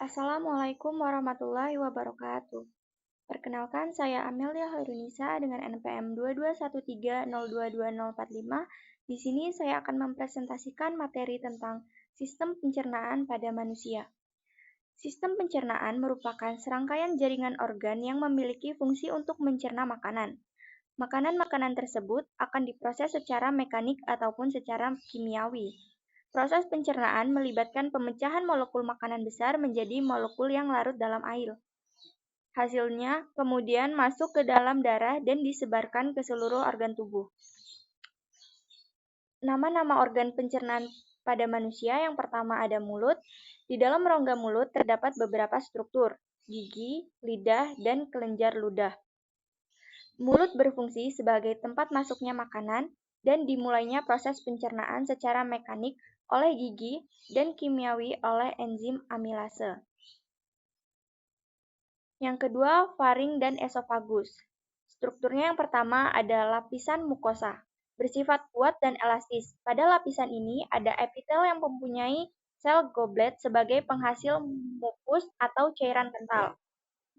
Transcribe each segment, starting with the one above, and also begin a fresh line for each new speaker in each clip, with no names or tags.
Assalamualaikum warahmatullahi wabarakatuh. Perkenalkan, saya Amelia Hairunisa dengan NPM 2213022045. Di sini saya akan mempresentasikan materi tentang sistem pencernaan pada manusia. Sistem pencernaan merupakan serangkaian jaringan organ yang memiliki fungsi untuk mencerna makanan. Makanan-makanan tersebut akan diproses secara mekanik ataupun secara kimiawi. Proses pencernaan melibatkan pemecahan molekul makanan besar menjadi molekul yang larut dalam air. Hasilnya kemudian masuk ke dalam darah dan disebarkan ke seluruh organ tubuh. Nama-nama organ pencernaan pada manusia yang pertama ada mulut. Di dalam rongga mulut terdapat beberapa struktur, gigi, lidah, dan kelenjar ludah. Mulut berfungsi sebagai tempat masuknya makanan dan dimulainya proses pencernaan secara mekanik oleh gigi dan kimiawi oleh enzim amilase. Yang kedua, faring dan esofagus. Strukturnya yang pertama ada lapisan mukosa, bersifat kuat dan elastis. Pada lapisan ini ada epitel yang mempunyai sel goblet sebagai penghasil mukus atau cairan kental.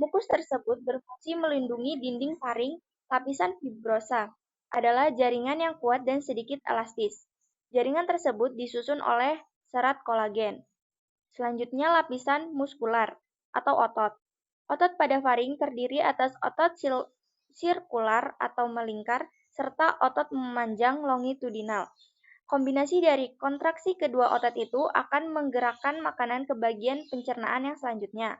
Mukus tersebut berfungsi melindungi dinding faring. Lapisan fibrosa adalah jaringan yang kuat dan sedikit elastis. Jaringan tersebut disusun oleh serat kolagen. Selanjutnya lapisan muskular atau otot. Otot pada faring terdiri atas otot sirkular atau melingkar serta otot memanjang longitudinal. Kombinasi dari kontraksi kedua otot itu akan menggerakkan makanan ke bagian pencernaan yang selanjutnya.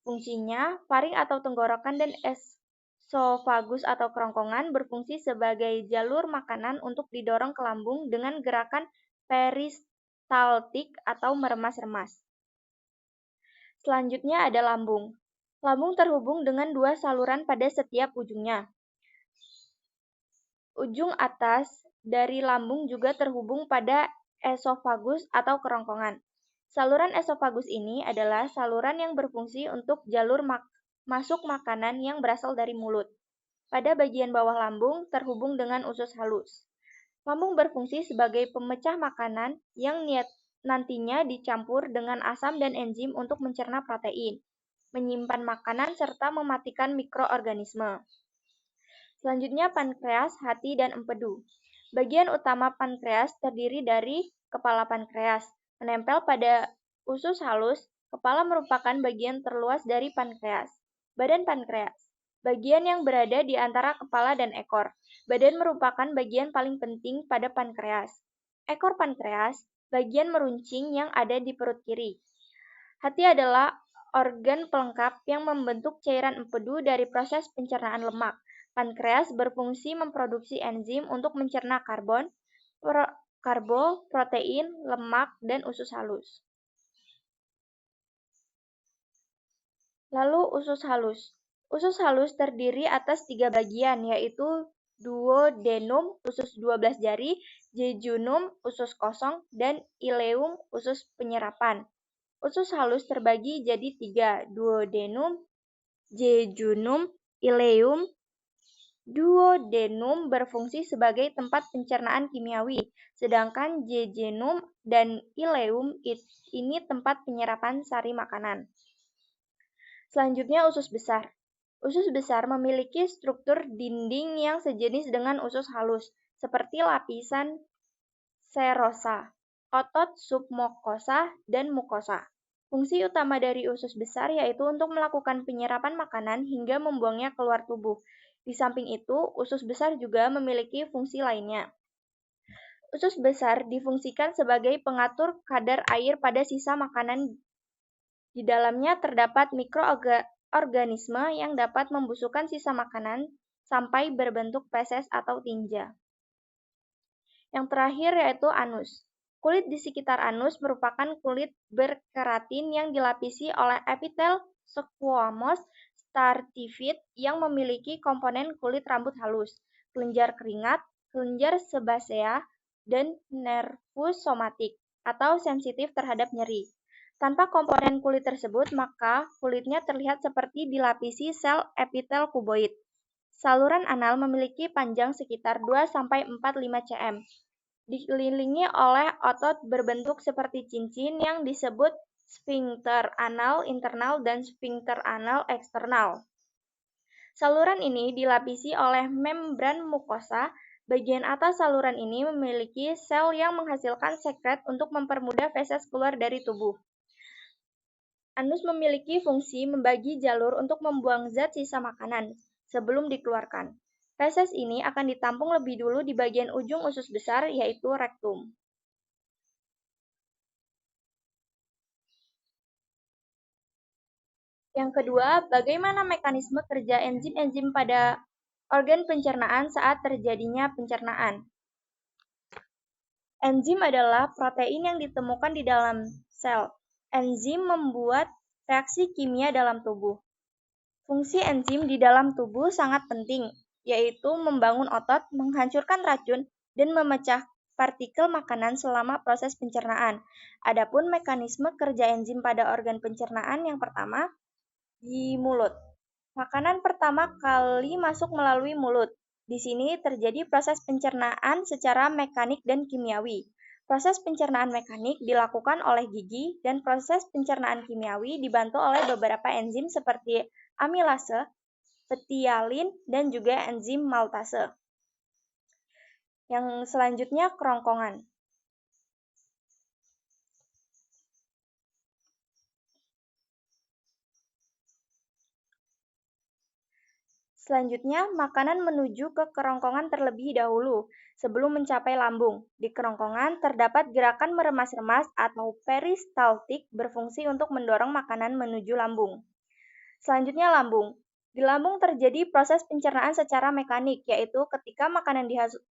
Fungsinya, faring atau tenggorokan dan esofagus atau kerongkongan berfungsi sebagai jalur makanan untuk didorong ke lambung dengan gerakan peristaltik atau meremas-remas. Selanjutnya ada lambung. Lambung terhubung dengan dua saluran pada setiap ujungnya. Ujung atas dari lambung juga terhubung pada esofagus atau kerongkongan. Saluran esofagus ini adalah saluran yang berfungsi untuk jalur masuk makanan yang berasal dari mulut. Pada bagian bawah lambung terhubung dengan usus halus. Lambung berfungsi sebagai pemecah makanan yang nantinya dicampur dengan asam dan enzim untuk mencerna protein, menyimpan makanan, serta mematikan mikroorganisme. Selanjutnya pankreas, hati, dan empedu. Bagian utama pankreas terdiri dari kepala pankreas. Menempel pada usus halus, kepala merupakan bagian terluas dari pankreas. Badan pankreas, bagian yang berada di antara kepala dan ekor. Badan merupakan bagian paling penting pada pankreas. Ekor pankreas, bagian meruncing yang ada di perut kiri. Hati adalah organ pelengkap yang membentuk cairan empedu dari proses pencernaan lemak. Pankreas berfungsi memproduksi enzim untuk mencerna karbo, protein, lemak, dan usus halus. Lalu usus halus. Usus halus terdiri atas 3 bagian, yaitu duodenum, usus 12 jari, jejunum, usus kosong, dan ileum, usus penyerapan. Usus halus terbagi jadi 3, duodenum, jejunum, ileum. Duodenum berfungsi sebagai tempat pencernaan kimiawi, sedangkan jejunum dan ileum ini tempat penyerapan sari makanan. Selanjutnya usus besar. Usus besar memiliki struktur dinding yang sejenis dengan usus halus, seperti lapisan serosa, otot submukosa, dan mukosa. Fungsi utama dari usus besar yaitu untuk melakukan penyerapan makanan hingga membuangnya keluar tubuh. Di samping itu, usus besar juga memiliki fungsi lainnya. Usus besar difungsikan sebagai pengatur kadar air pada sisa makanan. Di dalamnya terdapat mikroorganisme yang dapat membusukkan sisa makanan sampai berbentuk feses atau tinja. Yang terakhir yaitu anus. Kulit di sekitar anus merupakan kulit berkeratin yang dilapisi oleh epitel squamous stratified yang memiliki komponen kulit rambut halus, kelenjar keringat, kelenjar sebasea, dan nervus somatik atau sensitif terhadap nyeri. Tanpa komponen kulit tersebut, maka kulitnya terlihat seperti dilapisi sel epitel kuboid. Saluran anal memiliki panjang sekitar 2-4-5 cm. Dikelilingi oleh otot berbentuk seperti cincin yang disebut sphincter anal internal dan sphincter anal eksternal. Saluran ini dilapisi oleh membran mukosa. Bagian atas saluran ini memiliki sel yang menghasilkan sekret untuk mempermudah feses keluar dari tubuh. Anus memiliki fungsi membagi jalur untuk membuang zat sisa makanan sebelum dikeluarkan. Feses ini akan ditampung lebih dulu di bagian ujung usus besar, yaitu rektum. Yang kedua, bagaimana mekanisme kerja enzim-enzim pada organ pencernaan saat terjadinya pencernaan? Enzim adalah protein yang ditemukan di dalam sel. Enzim membuat reaksi kimia dalam tubuh. Fungsi enzim di dalam tubuh sangat penting, yaitu membangun otot, menghancurkan racun, dan memecah partikel makanan selama proses pencernaan. Adapun mekanisme kerja enzim pada organ pencernaan yang pertama, di mulut. Makanan pertama kali masuk melalui mulut. Di sini terjadi proses pencernaan secara mekanik dan kimiawi. Proses pencernaan mekanik dilakukan oleh gigi dan proses pencernaan kimiawi dibantu oleh beberapa enzim seperti amilase, petialin, dan juga enzim maltase. Yang selanjutnya kerongkongan. Selanjutnya, makanan menuju ke kerongkongan terlebih dahulu sebelum mencapai lambung. Di kerongkongan terdapat gerakan meremas-remas atau peristaltik berfungsi untuk mendorong makanan menuju lambung. Selanjutnya lambung. Di lambung terjadi proses pencernaan secara mekanik, yaitu ketika makanan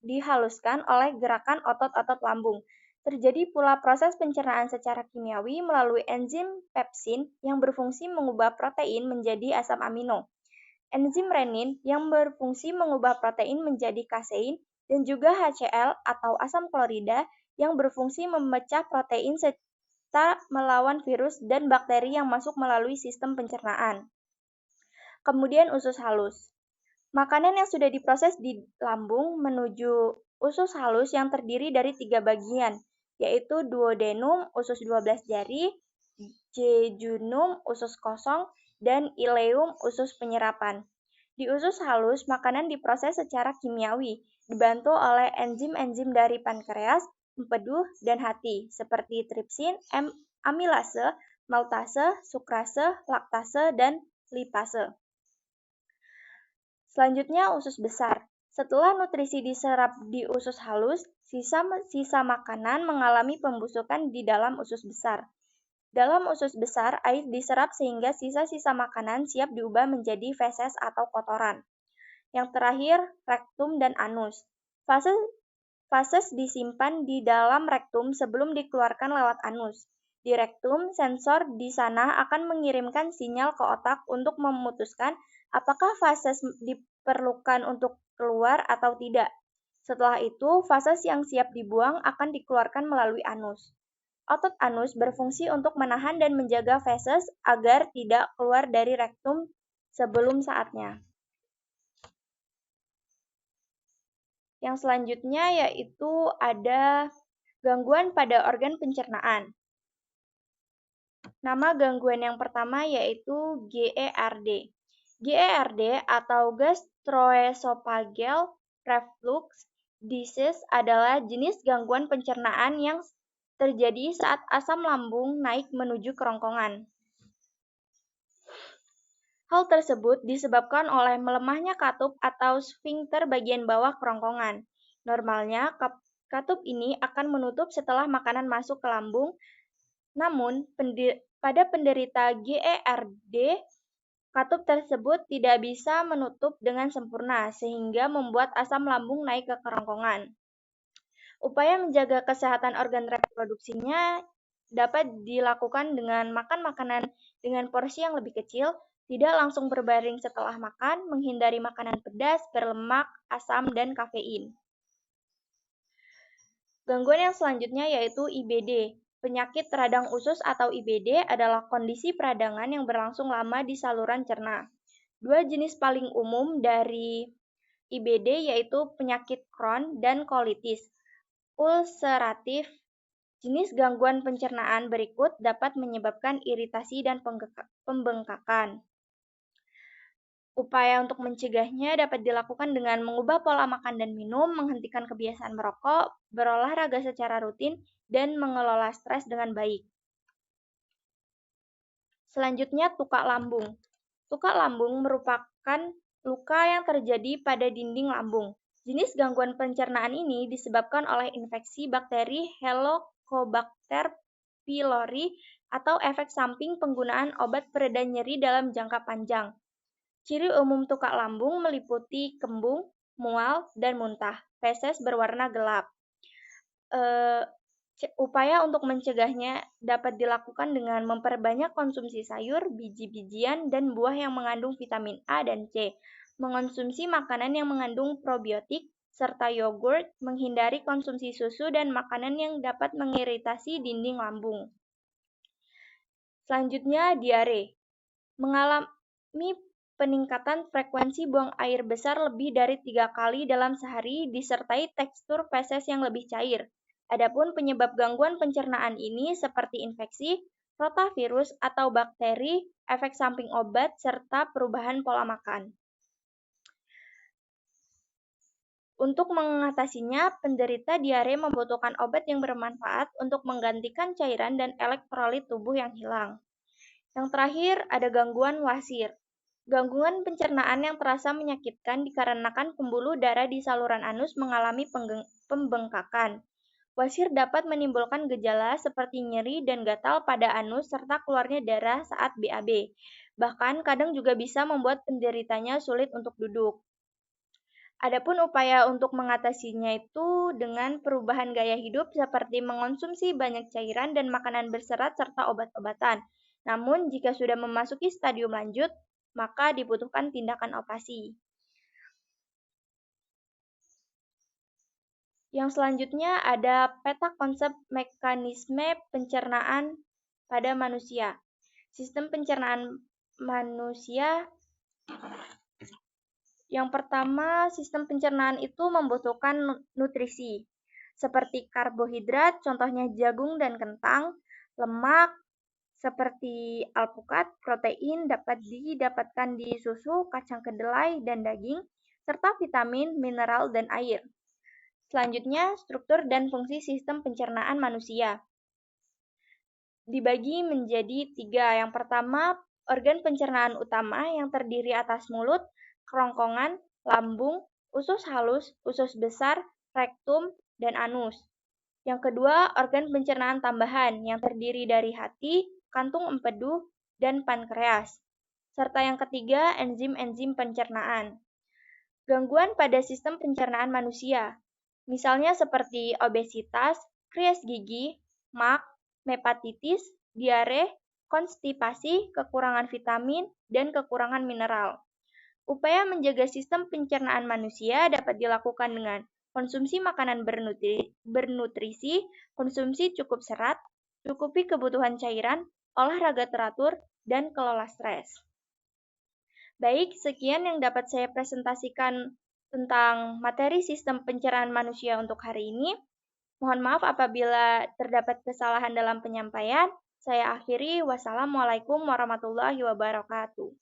dihaluskan oleh gerakan otot-otot lambung. Terjadi pula proses pencernaan secara kimiawi melalui enzim pepsin yang berfungsi mengubah protein menjadi asam amino. Enzim renin yang berfungsi mengubah protein menjadi kasein, dan juga HCl atau asam klorida yang berfungsi memecah protein serta melawan virus dan bakteri yang masuk melalui sistem pencernaan. Kemudian usus halus. Makanan yang sudah diproses di lambung menuju usus halus yang terdiri dari 3 bagian, yaitu duodenum, usus 12 jari, jejunum, usus kosong, dan ileum, usus penyerapan. Di usus halus, makanan diproses secara kimiawi, dibantu oleh enzim-enzim dari pankreas, empedu, dan hati, seperti tripsin, amilase, maltase, sukrase, laktase, dan lipase. Selanjutnya, usus besar. Setelah nutrisi diserap di usus halus, sisa makanan mengalami pembusukan di dalam usus besar. Dalam usus besar, air diserap sehingga sisa-sisa makanan siap diubah menjadi feses atau kotoran. Yang terakhir, rektum dan anus. Feses disimpan di dalam rektum sebelum dikeluarkan lewat anus. Di rektum, sensor di sana akan mengirimkan sinyal ke otak untuk memutuskan apakah feses diperlukan untuk keluar atau tidak. Setelah itu, feses yang siap dibuang akan dikeluarkan melalui anus. Otot anus berfungsi untuk menahan dan menjaga feses agar tidak keluar dari rektum sebelum saatnya. Yang selanjutnya yaitu ada gangguan pada organ pencernaan. Nama gangguan yang pertama yaitu GERD. GERD atau gastroesophageal reflux disease adalah jenis gangguan pencernaan yang terjadi saat asam lambung naik menuju kerongkongan. Hal tersebut disebabkan oleh melemahnya katup atau sfinkter bagian bawah kerongkongan. Normalnya, katup ini akan menutup setelah makanan masuk ke lambung. Namun, pada penderita GERD, katup tersebut tidak bisa menutup dengan sempurna sehingga membuat asam lambung naik ke kerongkongan. Upaya menjaga kesehatan organ reproduksinya dapat dilakukan dengan makan makanan dengan porsi yang lebih kecil, tidak langsung berbaring setelah makan, menghindari makanan pedas, berlemak, asam, dan kafein. Gangguan yang selanjutnya yaitu IBD. Penyakit radang usus atau IBD adalah kondisi peradangan yang berlangsung lama di saluran cerna. Dua jenis paling umum dari IBD yaitu penyakit Crohn dan kolitis ulceratif Jenis gangguan pencernaan berikut dapat menyebabkan iritasi dan pembengkakan. Upaya untuk mencegahnya dapat dilakukan dengan mengubah pola makan dan minum, menghentikan kebiasaan merokok, berolahraga secara rutin, dan mengelola stres dengan baik. Selanjutnya, tukak lambung. Tukak lambung merupakan luka yang terjadi pada dinding lambung. Jenis gangguan pencernaan ini disebabkan oleh infeksi bakteri Helicobacter pylori atau efek samping penggunaan obat pereda nyeri dalam jangka panjang. Ciri umum tukak lambung meliputi kembung, mual, dan muntah. Feses berwarna gelap. Upaya untuk mencegahnya dapat dilakukan dengan memperbanyak konsumsi sayur, biji-bijian, dan buah yang mengandung vitamin A dan C, mengonsumsi makanan yang mengandung probiotik, serta yogurt, menghindari konsumsi susu dan makanan yang dapat mengiritasi dinding lambung. Selanjutnya, diare. Mengalami peningkatan frekuensi buang air besar lebih dari 3 kali dalam sehari disertai tekstur feses yang lebih cair. Adapun penyebab gangguan pencernaan ini seperti infeksi, rotavirus atau bakteri, efek samping obat, serta perubahan pola makan. Untuk mengatasinya, penderita diare membutuhkan obat yang bermanfaat untuk menggantikan cairan dan elektrolit tubuh yang hilang. Yang terakhir, ada gangguan wasir. Gangguan pencernaan yang terasa menyakitkan dikarenakan pembuluh darah di saluran anus mengalami pembengkakan. Wasir dapat menimbulkan gejala seperti nyeri dan gatal pada anus serta keluarnya darah saat BAB. Bahkan kadang juga bisa membuat penderitanya sulit untuk duduk. Adapun upaya untuk mengatasinya itu dengan perubahan gaya hidup seperti mengonsumsi banyak cairan dan makanan berserat serta obat-obatan. Namun jika sudah memasuki stadium lanjut, maka dibutuhkan tindakan operasi. Yang selanjutnya ada peta konsep mekanisme pencernaan pada manusia. Sistem pencernaan manusia. Yang pertama, sistem pencernaan itu membutuhkan nutrisi, seperti karbohidrat, contohnya jagung dan kentang, lemak, seperti alpukat, protein dapat didapatkan di susu, kacang kedelai, dan daging, serta vitamin, mineral, dan air. Selanjutnya, struktur dan fungsi sistem pencernaan manusia dibagi menjadi 3. Yang pertama, organ pencernaan utama yang terdiri atas mulut, kerongkongan, lambung, usus halus, usus besar, rektum, dan anus. Yang kedua, organ pencernaan tambahan yang terdiri dari hati, kantung empedu, dan pankreas. Serta yang ketiga, enzim-enzim pencernaan. Gangguan pada sistem pencernaan manusia, misalnya seperti obesitas, krias gigi, MAC, hepatitis, diare, konstipasi, kekurangan vitamin, dan kekurangan mineral. Upaya menjaga sistem pencernaan manusia dapat dilakukan dengan konsumsi makanan bernutrisi, konsumsi cukup serat, cukupi kebutuhan cairan, olahraga teratur, dan kelola stres. Baik, sekian yang dapat saya presentasikan tentang materi sistem pencernaan manusia untuk hari ini. Mohon maaf apabila terdapat kesalahan dalam penyampaian. Saya akhiri, wassalamualaikum warahmatullahi wabarakatuh.